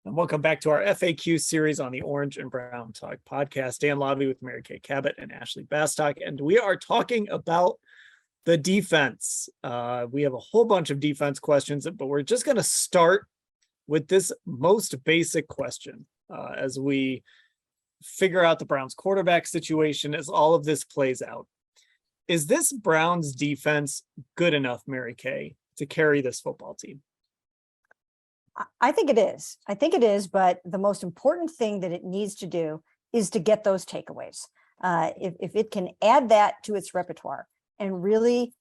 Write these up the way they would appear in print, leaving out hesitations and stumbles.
And welcome back to our FAQ series on the Orange and Brown Talk podcast. Dan Labbe with Mary Kay Cabot and Ashley Bastock. And we are talking about the defense. We have a whole bunch of defense questions, but we're just going to start with this most basic question as we figure out the Browns quarterback situation as all of this plays out. Is this Browns defense good enough, Mary Kay, to carry this football team? I think it is. But the most important thing that it needs to do is to get those takeaways. If it can add that to its repertoire and really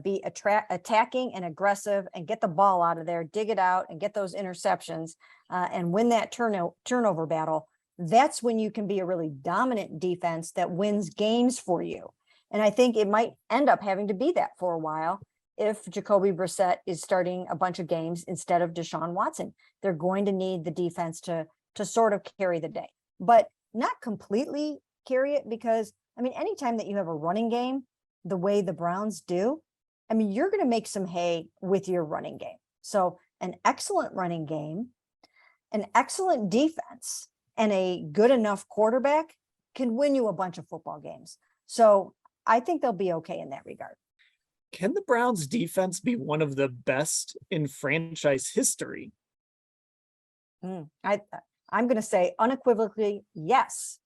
be attacking and aggressive and get the ball out of there, dig it out and get those interceptions and win that turnover battle, that's when you can be a really dominant defense that wins games for you. And I think it might end up having to be that for a while. If Jacoby Brissett is starting a bunch of games instead of Deshaun Watson, they're going to need the defense to sort of carry the day, but not completely carry it, because I mean, anytime that you have a running game the way the Browns do, I mean, you're going to make some hay with your running game. So an excellent running game, an excellent defense, and a good enough quarterback can win you a bunch of football games. So I think they'll be okay in that regard. Can the Browns defense be one of the best in franchise history? I'm going to say unequivocally, yes.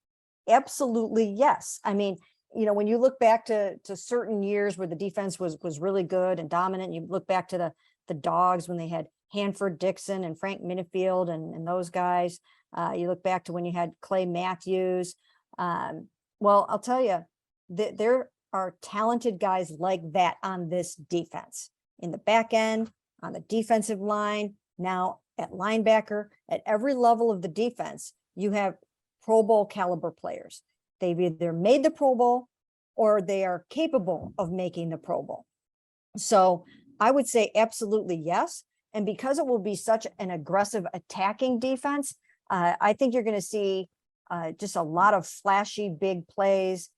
Absolutely, yes. I mean, you know, when you look back to certain years where the defense was really good and dominant, you look back to the Dogs when they had Hanford Dixon and Frank Minifield and those guys. You look back to when you had Clay Matthews. Well, I'll tell you, there are talented guys like that on this defense, in the back end, on the defensive line, now at linebacker, at every level of the defense. You have Pro Bowl caliber players. They've either made the Pro Bowl or they are capable of making the Pro Bowl. So I would say absolutely yes. And because it will be such an aggressive attacking defense, I think you're going to see just a lot of flashy big plays.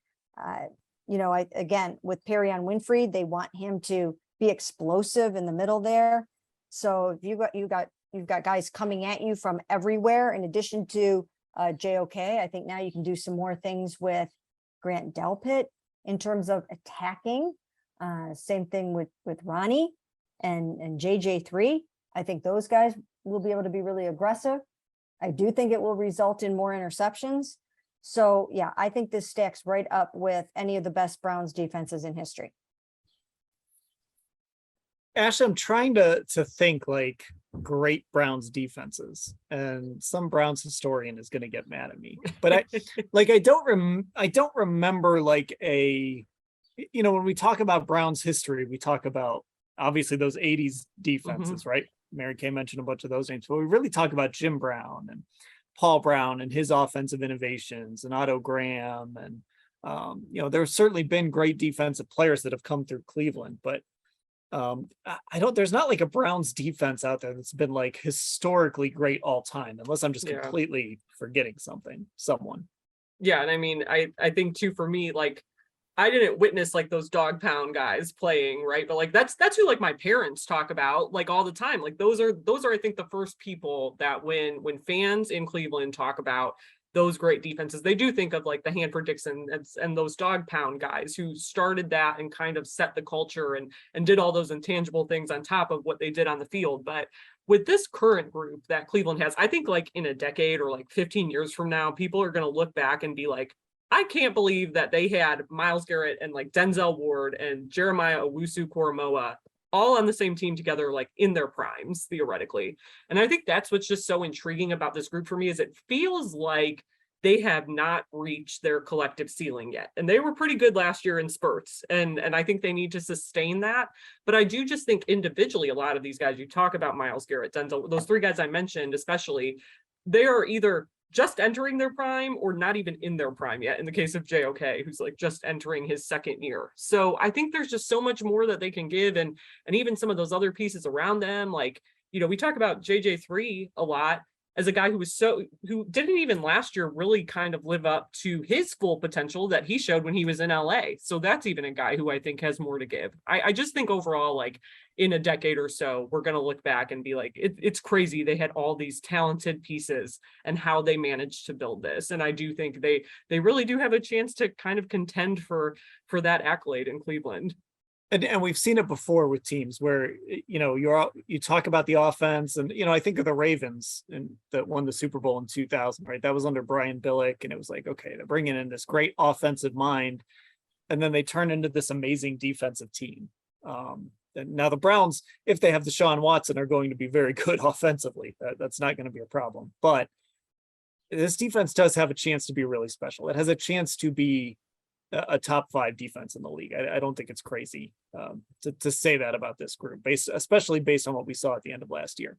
You know, again, with Perrion Winfrey, they want him to be explosive in the middle there. So if you've got guys coming at you from everywhere, in addition to JOK, I think now you can do some more things with Grant Delpit in terms of attacking. Same thing with Ronnie and JJ3. I think those guys will be able to be really aggressive. I do think it will result in more interceptions. So yeah, I think this stacks right up with any of the best Browns defenses in history. Ash, I'm trying to think like great Browns defenses, and some Browns historian is going to get mad at me, but I don't remember like when we talk about Browns history, we talk about obviously those 80s defenses, right? Mary Kay mentioned a bunch of those names, but we really talk about Jim Brown and Paul Brown and his offensive innovations and Otto Graham. And, there's certainly been great defensive players that have come through Cleveland, but there's not like a Browns defense out there that's been like historically great all time, unless I'm just completely forgetting someone. Yeah. And I mean, I think too, for me, like, I didn't witness like those dog pound guys playing, right? But like that's who like my parents talk about like all the time. Like those are I think the first people that when fans in Cleveland talk about those great defenses, they do think of like the Hanford Dixon and those dog pound guys who started that and kind of set the culture and did all those intangible things on top of what they did on the field. But with this current group that Cleveland has, I think like in a decade or like 15 years from now, people are going to look back and be like, I can't believe that they had Myles Garrett and like Denzel Ward and Jeremiah Owusu-Koramoah all on the same team together, like in their primes, theoretically. And I think that's what's just so intriguing about this group for me, is it feels like they have not reached their collective ceiling yet. And they were pretty good last year in spurts. And I think they need to sustain that. But I do just think individually, a lot of these guys, you talk about Myles Garrett, Denzel, those three guys I mentioned, especially, they are either just entering their prime or not even in their prime yet, in the case of JOK, who's like just entering his second year. So I think there's just so much more that they can give, and even some of those other pieces around them, like, we talk about JJ3 a lot. as a guy who didn't even last year really kind of live up to his full potential that he showed when he was in LA. So that's even a guy who I think has more to give. I just think overall, like in a decade or so, we're going to look back and be like, it's crazy. They had all these talented pieces and how they managed to build this. And I do think they really do have a chance to kind of contend for that accolade in Cleveland. And we've seen it before with teams where, you know, you talk about the offense, and, you know, I think of the Ravens and that won the Super Bowl in 2000, right? That was under Brian Billick, and it was like, okay, they're bringing in this great offensive mind, and then they turn into this amazing defensive team. And now the Browns, if they have Deshaun Watson, are going to be very good offensively. That's not going to be a problem. But this defense does have a chance to be really special. It has a chance to be a top 5 defense in the league. I don't think it's crazy to say that about this group, especially based on what we saw at the end of last year.